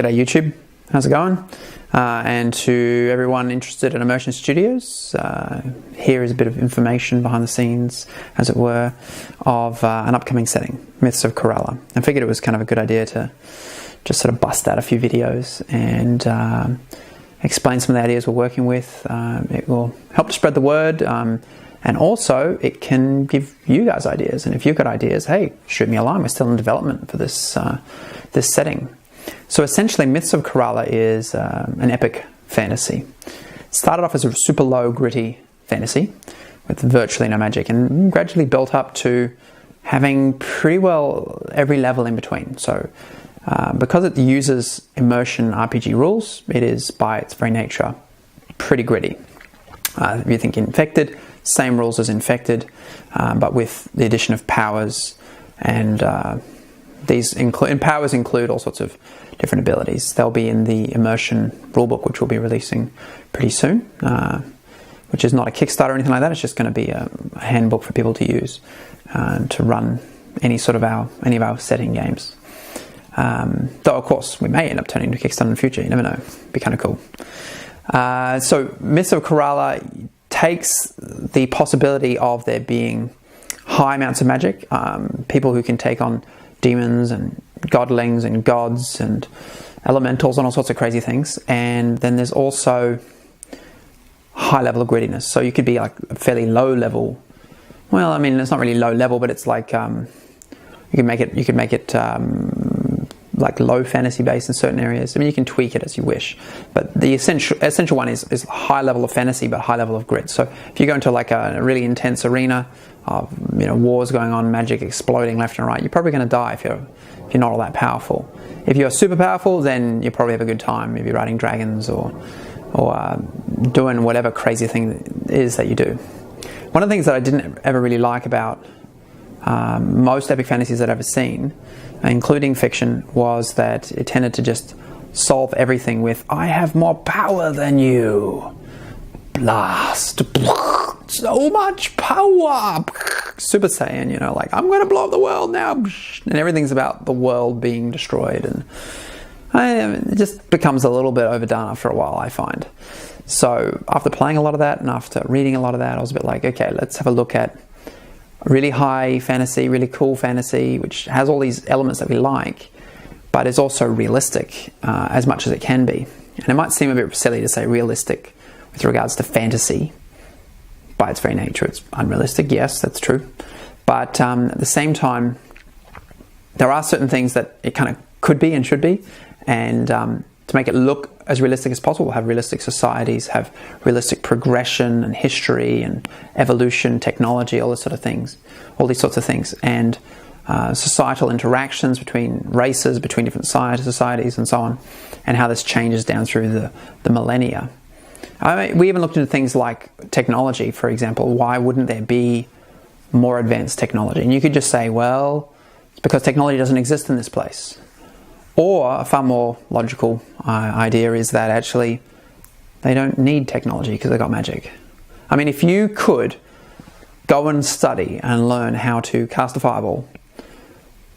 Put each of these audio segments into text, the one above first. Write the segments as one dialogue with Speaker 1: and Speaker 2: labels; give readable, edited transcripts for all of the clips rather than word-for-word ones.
Speaker 1: G'day YouTube, how's it going? And to everyone interested in Immersion Studios, here is a bit of information behind the scenes, as it were, of an upcoming setting, Myths of Khoralla. I figured it was kind of a good idea to just sort of bust out a few videos and explain some of the ideas we're working with. It will help to spread the word, and also it can give you guys ideas. And if you've got ideas, hey, shoot me a line. We're still in development for this this setting. So essentially, Myths of Khoralla is an epic fantasy. It started off as a super low, gritty fantasy with virtually no magic, and gradually built up to having pretty well every level in between. So because it uses immersion RPG rules, it is by its very nature pretty gritty. If you think Infected, same rules as Infected, but with the addition of powers, and powers include all sorts of different abilities. They'll be in the Immersion rulebook, which we'll be releasing pretty soon, which is not a Kickstarter or anything like that. It's just going to be a handbook for people to use to run any of our setting games. Though of course we may end up turning to Kickstarter in the future. You never know. It'd be kind of cool. So Myths of Khoralla takes the possibility of there being high amounts of magic, people who can take on demons and godlings and gods and elementals and all sorts of crazy things, and then there's also high level of grittiness. So you could be like a fairly low level. Well, I mean, it's not really low level, but it's like you could make it like low fantasy based in certain areas. I mean, you can tweak it as you wish, but the essential one is high level of fantasy but high level of grit. So if you go into like a really intense arena of wars going on, magic exploding left and right, you're probably going to die if you're not all that powerful. If you're super powerful, then you probably have a good time, maybe riding dragons or doing whatever crazy thing it is that you do. One of the things that I didn't ever really like about most epic fantasies that I've ever seen, including fiction, was that it tended to just solve everything with, I have more power than you. Blast. So much power. Super Saiyan, like, I'm going to blow up the world now. And everything's about the world being destroyed. And it just becomes a little bit overdone after a while, I find. So after playing a lot of that and after reading a lot of that, I was a bit like, okay, let's have a look at really high fantasy, really cool fantasy, which has all these elements that we like, but is also realistic as much as it can be. And it might seem a bit silly to say realistic with regards to fantasy. By its very nature, it's unrealistic. Yes, that's true. But at the same time, there are certain things that it kind of could be and should be. And to make it look as realistic as possible, we'll have realistic societies, have realistic progression and history and evolution, technology, all these sorts of things. And societal interactions between races, between different societies and so on, and how this changes down through the millennia. I mean, we even looked into things like technology, for example. Why wouldn't there be more advanced technology? And you could just say, well, it's because technology doesn't exist in this place. Or a far more logical idea is that actually they don't need technology because they've got magic. I mean, if you could go and study and learn how to cast a fireball,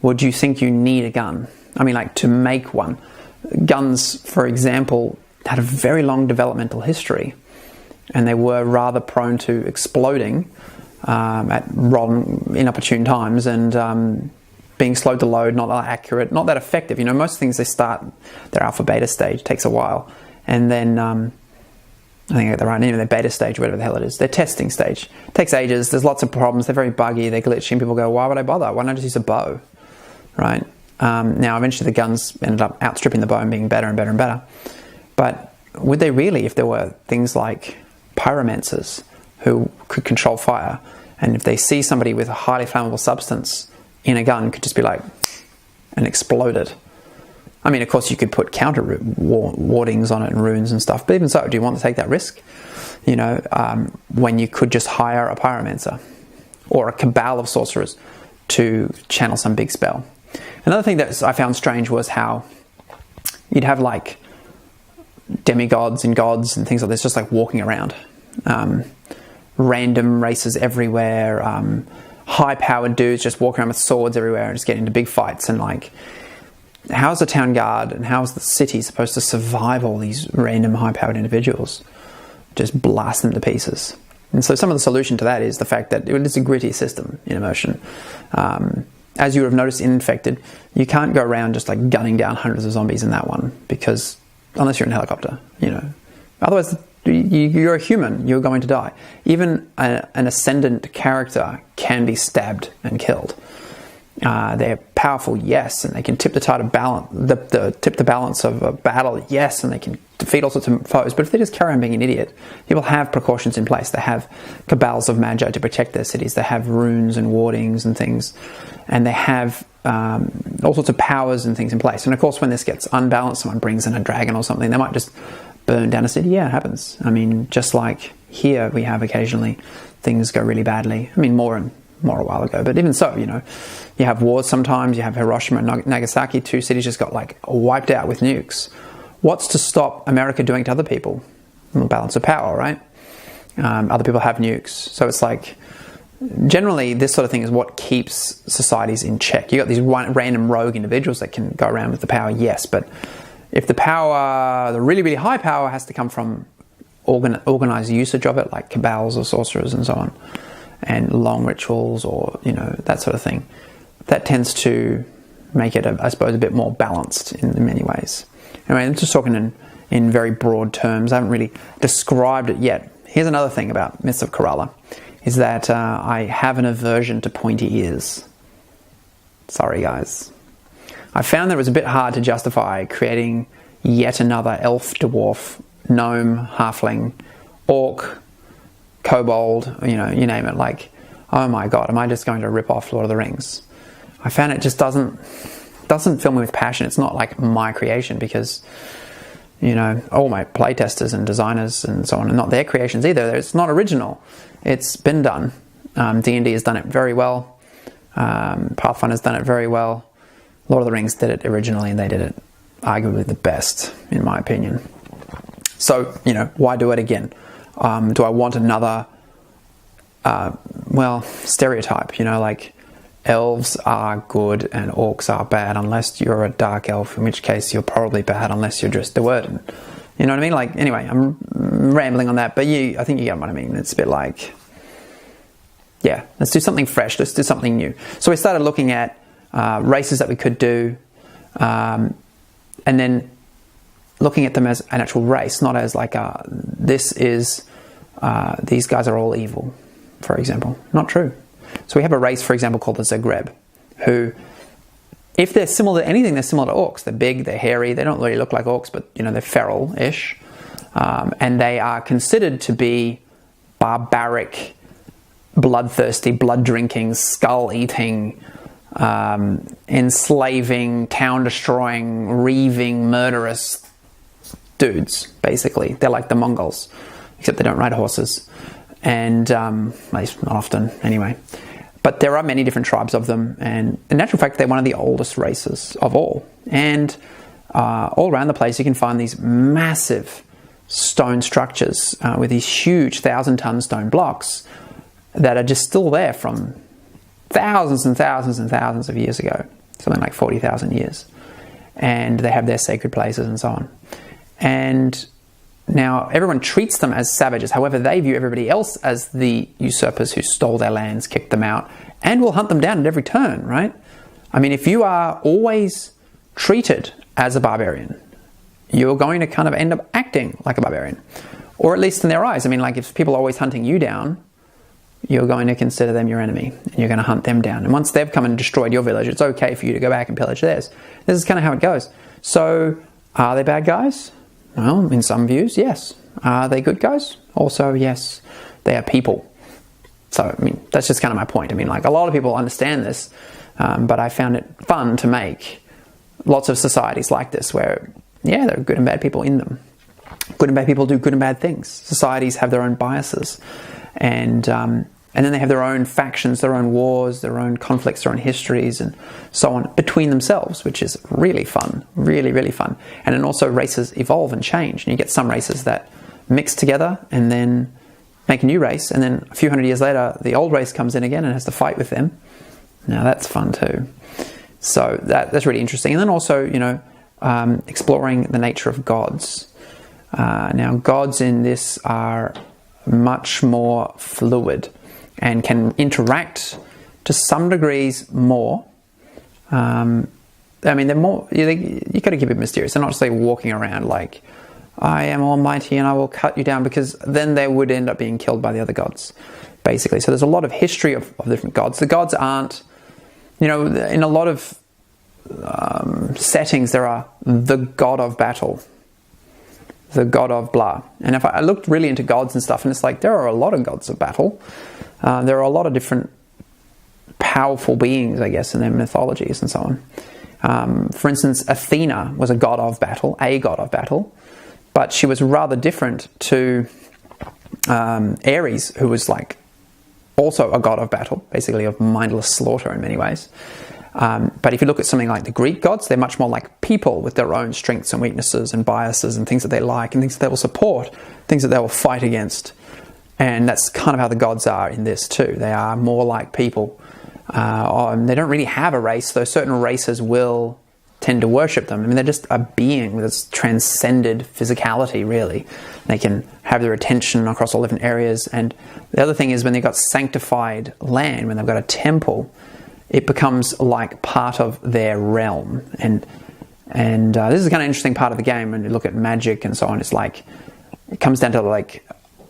Speaker 1: would you think you need a gun? I mean, like, to make one. Guns, for example, had a very long developmental history, and they were rather prone to exploding at inopportune times, and being slow to load, not that accurate, not that effective. Most things, they start their alpha beta stage, takes a while, and then I think I get the right name, their beta stage, whatever the hell it is, their testing stage, takes ages. There's lots of problems. They're very buggy, they're glitchy, and people go, why would I bother? Why don't I just use a bow, right? Now eventually the guns ended up outstripping the bow and being better and better and better. But would they really, if there were things like pyromancers who could control fire, and if they see somebody with a highly flammable substance in a gun, could just be like, and explode it? I mean, of course you could put counter wardings on it and runes and stuff, but even so, do you want to take that risk? When you could just hire a pyromancer or a cabal of sorcerers to channel some big spell. Another thing that I found strange was how you'd have like demigods and gods and things like this just like walking around. Random races everywhere, high-powered dudes just walking around with swords everywhere and just getting into big fights, and like how's the town guard and how's the city supposed to survive all these random high-powered individuals? Just blast them to pieces. And so some of the solution to that is the fact that it's a gritty system in Immersion. As you would have noticed in Infected, you can't go around just like gunning down hundreds of zombies in that one, because unless you're in a helicopter, you know. Otherwise, you're a human, you're going to die. Even an ascendant character can be stabbed and killed. They're powerful, yes, and they can tip the tide of balance, tip the balance of a battle, yes, and they can defeat all sorts of foes. But if they just carry on being an idiot, people have precautions in place. They have cabals of magi to protect their cities. They have runes and wardings and things, and they have all sorts of powers and things in place. And of course, when this gets unbalanced, someone brings in a dragon or something, they might just burn down a city. Yeah, it happens. I mean, just like here, we have occasionally things go really badly. I mean, more a while ago, but even so, you know, you have wars sometimes. You have Hiroshima and Nagasaki, 2 cities just got like wiped out with nukes. What's to stop America doing to other people? Well, balance of power, right? Other people have nukes, so it's like generally this sort of thing is what keeps societies in check. You got these random rogue individuals that can go around with the power, yes, but if the power, the really, really high power, has to come from organized usage of it, like cabals or sorcerers and so on, and long rituals, or, you know, that sort of thing, that tends to make it, I suppose, a bit more balanced in many ways. Anyway, I'm just talking in very broad terms. I haven't really described it yet. Here's another thing about Myths of Khoralla, is that I have an aversion to pointy ears. Sorry, guys. I found that it was a bit hard to justify creating yet another elf, dwarf, gnome, halfling, orc, kobold, you know, you name it. Like, oh my god, am I just going to rip off Lord of the Rings? I found it just doesn't fill me with passion. It's not like my creation, because, you know, all my playtesters and designers and so on are not their creations either. It's not original. It's been done. D&D has done it very well. Pathfinder's done it very well. Lord of the Rings did it originally, and they did it arguably the best, in my opinion. So, you know, why do it again? Do I want another, stereotype, you know, like elves are good and orcs are bad unless you're a dark elf, in which case you're probably bad unless you're just the word. You know what I mean? Like, anyway, I'm rambling on that, but I think you get what I mean. It's a bit like, yeah, let's do something fresh, let's do something new. So we started looking at races that we could do, and then looking at them as an actual race, not as like these guys are all evil, for example. Not true. So we have a race, for example, called the Zagreb, who, if they're similar to anything, they're similar to orcs. They're big, they're hairy, they don't really look like orcs, but, you know, they're feral-ish. And they are considered to be barbaric, bloodthirsty, blood-drinking, skull-eating, enslaving, town-destroying, reaving, murderous dudes, basically. They're like the Mongols, except they don't ride horses, and at least not often anyway. But there are many different tribes of them, and in actual fact they're one of the oldest races of all. And all around the place you can find these massive stone structures with these huge 1,000-ton stone blocks that are just still there from thousands and thousands and thousands of years ago, something like 40,000 years. And they have their sacred places and so on. And now everyone treats them as savages. However, they view everybody else as the usurpers who stole their lands, kicked them out, and will hunt them down at every turn, right? I mean, if you are always treated as a barbarian, you're going to kind of end up acting like a barbarian. Or at least in their eyes. I mean, like, if people are always hunting you down, you're going to consider them your enemy, and you're going to hunt them down. And once they've come and destroyed your village, it's okay for you to go back and pillage theirs. This is kind of how it goes. So, are they bad guys? Well, in some views, yes. Are they good guys? Also, yes. They are people. So, I mean, that's just kind of my point. I mean, like, a lot of people understand this, but I found it fun to make lots of societies like this where, yeah, there are good and bad people in them. Good and bad people do good and bad things. Societies have their own biases. And then they have their own factions, their own wars, their own conflicts, their own histories, and so on between themselves, which is really fun, really, really fun. And then also races evolve and change. And you get some races that mix together and then make a new race. And then a few hundred years later, the old race comes in again and has to fight with them. Now that's fun too. So that's really interesting. And then also, exploring the nature of gods. Now, gods in this are much more fluid and can interact to some degrees more. They're more, you got to keep it mysterious. They're not just like walking around like, I am almighty and I will cut you down, because then they would end up being killed by the other gods, basically. So there's a lot of history of different gods. The gods aren't, in a lot of settings, there are the god of battle, the god of blah. And if I looked really into gods and stuff, and it's like, there are a lot of gods of battle. There are a lot of different powerful beings, I guess, in their mythologies and so on. For instance, Athena was a god of battle, but she was rather different to Ares, who was like also a god of battle, basically of mindless slaughter in many ways. But if you look at something like the Greek gods, they're much more like people with their own strengths and weaknesses and biases and things that they like and things that they will support, things that they will fight against. And that's kind of how the gods are in this too. They are more like people. They don't really have a race, though certain races will tend to worship them. I mean, they're just a being that's transcended physicality, really. They can have their attention across all different areas. And the other thing is, when they've got sanctified land, when they've got a temple, it becomes like part of their realm. And this is a kind of interesting part of the game when you look at magic and so on. It's like, it comes down to like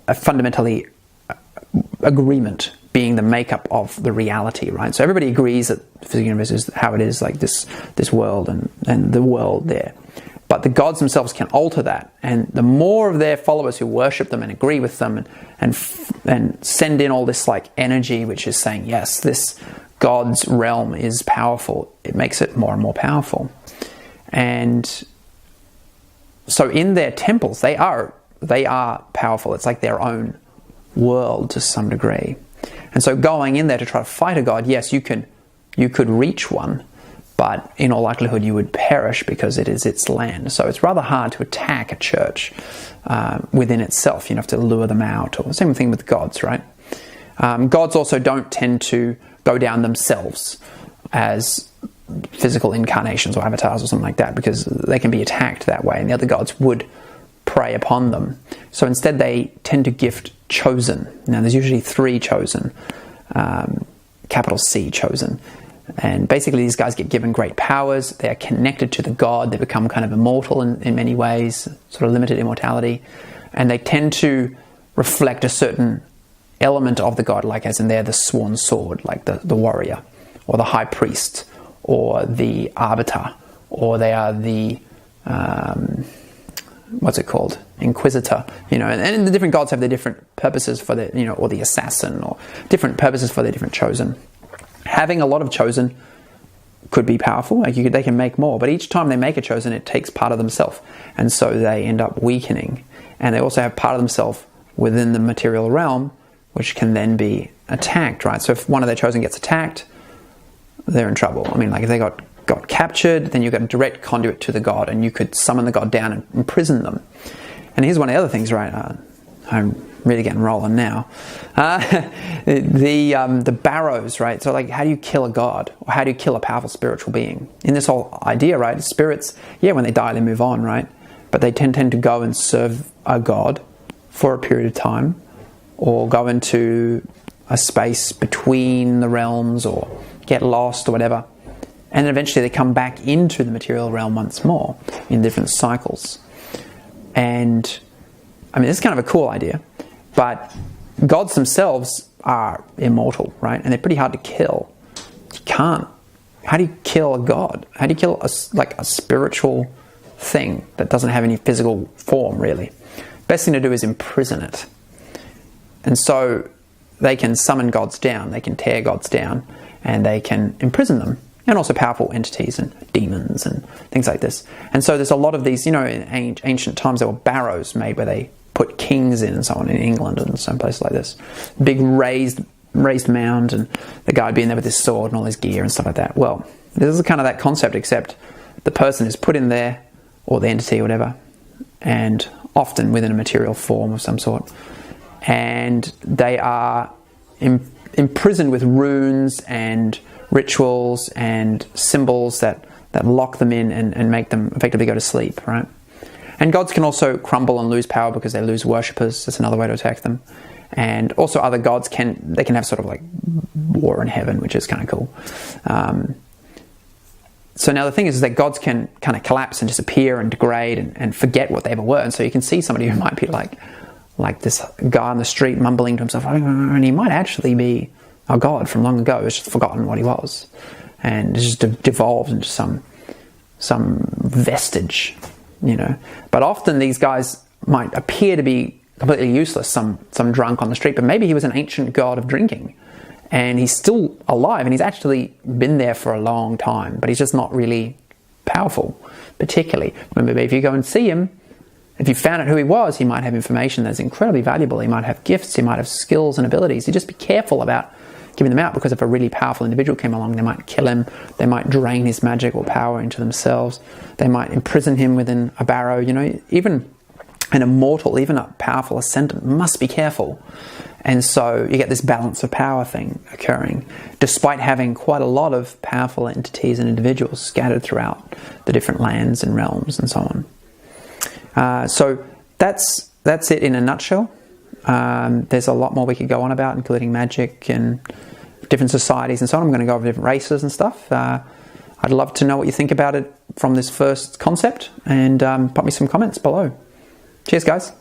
Speaker 1: a fundamentally agreement being the makeup of the reality, right? So everybody agrees that the physical universe is how it is, like this world and the world there. But the gods themselves can alter that, and the more of their followers who worship them and agree with them and send in all this like energy, which is saying, yes, this God's realm is powerful, it makes it more and more powerful. And so in their temples, they are powerful. It's like their own world to some degree. And so going in there to try to fight a god, yes, you could reach one, but in all likelihood you would perish because it is its land. So it's rather hard to attack a church within itself. You have to lure them out, or the same thing with gods, right? Gods also don't tend to go down themselves as physical incarnations or avatars or something like that, because they can be attacked that way, and the other gods would prey upon them. So instead they tend to gift chosen. Now there's usually 3 chosen, capital C, chosen. And basically these guys get given great powers. They are connected to the god. They become kind of immortal in many ways, sort of limited immortality. And they tend to reflect a certain element of the god, like as in they're the sworn sword, like the warrior, or the high priest, or the arbiter, or they are the inquisitor, and the different gods have their different purposes for their, or the assassin, or different purposes for their different chosen. Having a lot of chosen could be powerful, like they can make more, but each time they make a chosen, it takes part of themselves, and so they end up weakening. And they also have part of themselves within the material realm, which can then be attacked, right? So if one of their chosen gets attacked, they're in trouble. I mean, like if they got captured, then you've got a direct conduit to the god, and you could summon the god down and imprison them. And here's one of the other things, right? I'm really getting rolling now. The barrows, right? So like, how do you kill a god? Or how do you kill a powerful spiritual being? In this whole idea, right? Spirits, when they die, they move on, right? But they tend to go and serve a god for a period of time, or go into a space between the realms, or get lost or whatever. And then eventually they come back into the material realm once more in different cycles. And I mean, this is kind of a cool idea, but gods themselves are immortal, right? And they're pretty hard to kill. You can't. How do you kill a god? How do you kill a spiritual thing that doesn't have any physical form, really? Best thing to do is imprison it. And so they can summon gods down, they can tear gods down, and they can imprison them. And also powerful entities and demons and things like this. And so there's a lot of these, in ancient times there were barrows made where they put kings in and so on, in England and some places like this. Big raised mound, and the guy would be in there with his sword and all his gear and stuff like that. Well, this is kind of that concept, except the person is put in there, or the entity or whatever, and often within a material form of some sort. And they are imprisoned with runes and rituals and symbols that lock them in and make them effectively go to sleep, right? And gods can also crumble and lose power because they lose worshippers. That's another way to attack them. And also other gods can have sort of like war in heaven, which is kind of cool. So now the thing is that gods can kind of collapse and disappear and degrade and forget what they ever were. And so you can see somebody who might be like this guy on the street mumbling to himself, and he might actually be a god from long ago. He's just forgotten what he was. And it's just devolved into some vestige, you know. But often these guys might appear to be completely useless, some drunk on the street, but maybe he was an ancient god of drinking. And he's still alive, and he's actually been there for a long time, but he's just not really powerful, particularly. Remember, if you go and see him, if you found out who he was, he might have information that's incredibly valuable. He might have gifts, he might have skills and abilities. You just be careful about giving them out, because if a really powerful individual came along, they might kill him, they might drain his magical power into themselves, they might imprison him within a barrow. You know, even an immortal, even a powerful ascendant must be careful. And so you get this balance of power thing occurring, despite having quite a lot of powerful entities and individuals scattered throughout the different lands and realms and so on. So that's it in a nutshell. There's a lot more we could go on about, including magic and different societies and so on. I'm going to go over different races and stuff. I'd love to know what you think about it from this first concept, and pop me some comments below. Cheers, guys.